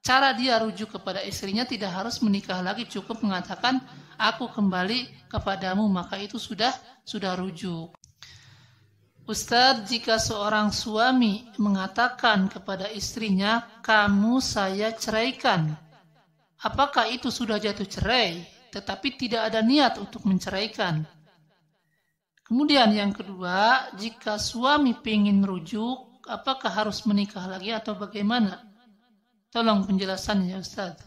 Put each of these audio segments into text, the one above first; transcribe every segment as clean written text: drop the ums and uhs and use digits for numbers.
cara dia rujuk kepada istrinya tidak harus menikah lagi, cukup mengatakan aku kembali kepadamu, maka itu sudah rujuk. Ustadz, jika seorang suami mengatakan kepada istrinya, kamu saya ceraikan, apakah itu sudah jatuh cerai, tetapi tidak ada niat untuk menceraikan? Kemudian yang kedua, jika suami ingin rujuk, apakah harus menikah lagi atau bagaimana? Tolong penjelasannya, Ustaz.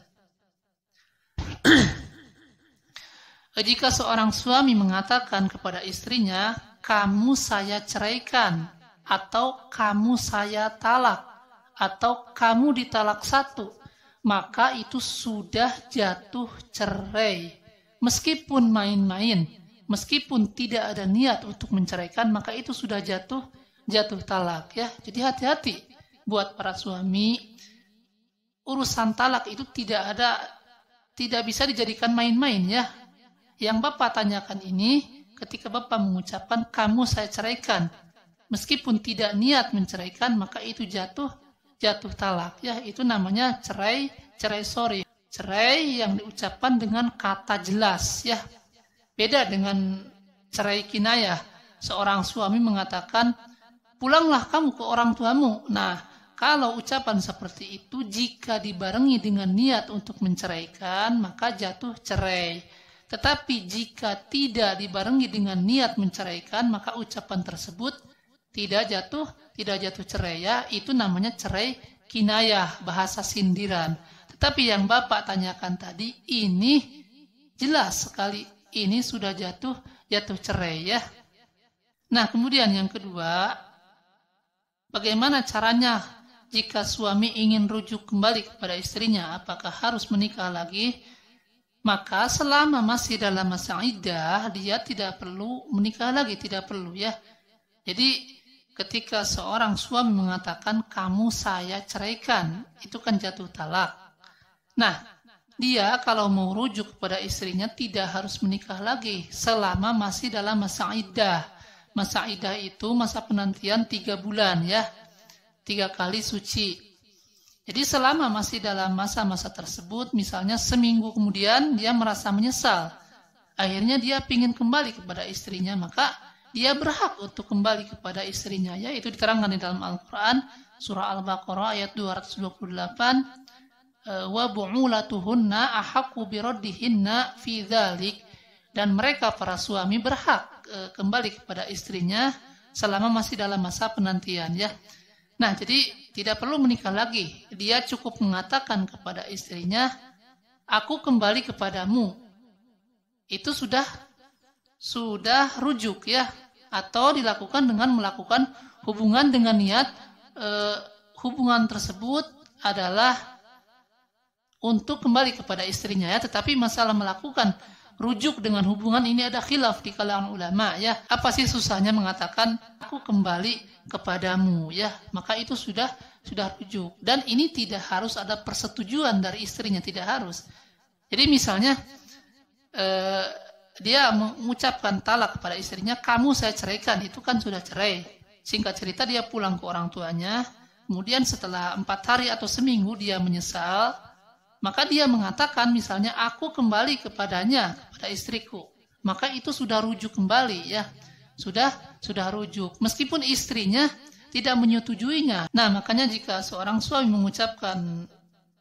Jika seorang suami mengatakan kepada istrinya, kamu saya ceraikan, atau kamu saya talak, atau kamu ditalak satu, maka itu sudah jatuh cerai. Meskipun main-main, meskipun tidak ada niat untuk menceraikan, maka itu sudah jatuh talak, ya. Jadi hati-hati buat para suami. Urusan talak itu tidak bisa dijadikan main-main, ya. Yang Bapak tanyakan ini ketika Bapak mengucapkan kamu saya ceraikan, meskipun tidak niat menceraikan, maka itu jatuh talak, ya. Itu namanya cerai sori. Cerai yang diucapkan dengan kata jelas, ya. Beda dengan cerai kinayah. Seorang suami mengatakan, pulanglah kamu ke orang tuamu. Nah, kalau ucapan seperti itu jika dibarengi dengan niat untuk menceraikan, maka jatuh cerai. Tetapi jika tidak dibarengi dengan niat menceraikan, maka ucapan tersebut tidak jatuh cerai, ya. Itu namanya cerai kinayah, bahasa sindiran. Tetapi yang Bapak tanyakan tadi, ini jelas sekali, ini sudah jatuh cerai, ya. Nah, kemudian yang kedua, bagaimana caranya jika suami ingin rujuk kembali kepada istrinya? Apakah harus menikah lagi? Maka selama masih dalam masa iddah, dia tidak perlu menikah lagi, tidak perlu, ya. Jadi ketika seorang suami mengatakan kamu saya ceraikan, itu kan jatuh talak. Nah, dia kalau mau rujuk kepada istrinya tidak harus menikah lagi selama masih dalam masa iddah. Masa iddah itu masa penantian 3 bulan, ya. 3 kali suci. Jadi selama masih dalam masa-masa tersebut, misalnya seminggu kemudian dia merasa menyesal, akhirnya dia ingin kembali kepada istrinya, maka dia berhak untuk kembali kepada istrinya, ya. Itu diterangkan di dalam Al-Quran, surah Al-Baqarah ayat 228, wa bu'ulatuhunna ahaqqu biraddihinna fi dzalik, dan mereka para suami berhak kembali kepada istrinya selama masih dalam masa penantian, ya. Nah, jadi tidak perlu menikah lagi. Dia cukup mengatakan kepada istrinya, aku kembali kepadamu. Itu sudah rujuk, ya. Atau dilakukan dengan melakukan hubungan dengan niat hubungan tersebut adalah untuk kembali kepada istrinya, ya. Tetapi masalah melakukan rujuk dengan hubungan ini ada khilaf di kalangan ulama, ya. Apa sih susahnya mengatakan aku kembali kepadamu, ya. Maka itu sudah rujuk. Dan ini tidak harus ada persetujuan dari istrinya, tidak harus. Jadi misalnya dia mengucapkan talak kepada istrinya, kamu saya ceraikan, itu kan sudah cerai. Singkat cerita dia pulang ke orang tuanya, kemudian setelah 4 hari atau seminggu dia menyesal, maka dia mengatakan misalnya aku kembali kepada istriku, maka itu sudah rujuk kembali, ya. Sudah rujuk, meskipun istrinya tidak menyetujuinya. Nah, makanya jika seorang suami mengucapkan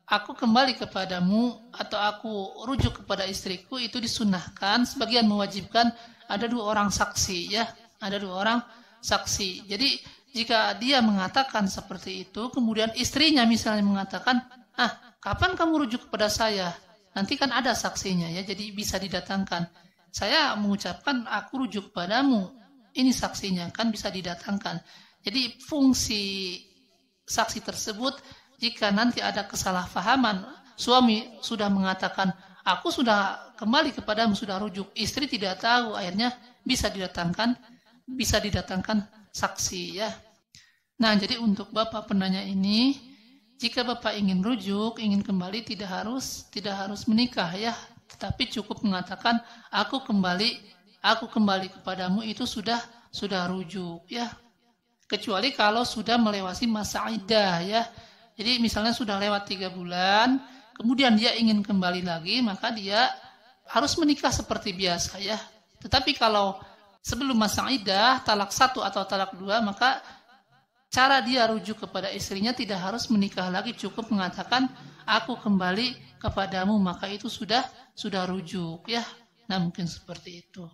aku kembali kepadamu atau aku rujuk kepada istriku, itu disunnahkan, sebagian mewajibkan ada 2 orang saksi, ya. Ada 2 orang saksi. Jadi jika dia mengatakan seperti itu, kemudian istrinya misalnya mengatakan, kapan kamu rujuk kepada saya? Nanti kan ada saksinya, ya, jadi bisa didatangkan. Saya mengucapkan aku rujuk padamu, ini saksinya, kan bisa didatangkan. Jadi fungsi saksi tersebut, jika nanti ada kesalahpahaman, suami sudah mengatakan aku sudah kembali kepadamu, sudah rujuk, istri tidak tahu, akhirnya bisa didatangkan saksi, ya. Nah, jadi untuk Bapak penanya ini, jika Bapak ingin rujuk, ingin kembali, tidak harus menikah, ya. Tetapi cukup mengatakan aku kembali kepadamu, itu sudah rujuk, ya. Kecuali kalau sudah melewati masa iddah, ya. Jadi misalnya sudah lewat 3 bulan, kemudian dia ingin kembali lagi, maka dia harus menikah seperti biasa ya. Tetapi kalau sebelum masa iddah, talak 1 atau talak 2, maka cara dia rujuk kepada istrinya tidak harus menikah lagi, cukup mengatakan aku kembali kepadamu, maka itu sudah rujuk ya. Nah, mungkin seperti itu.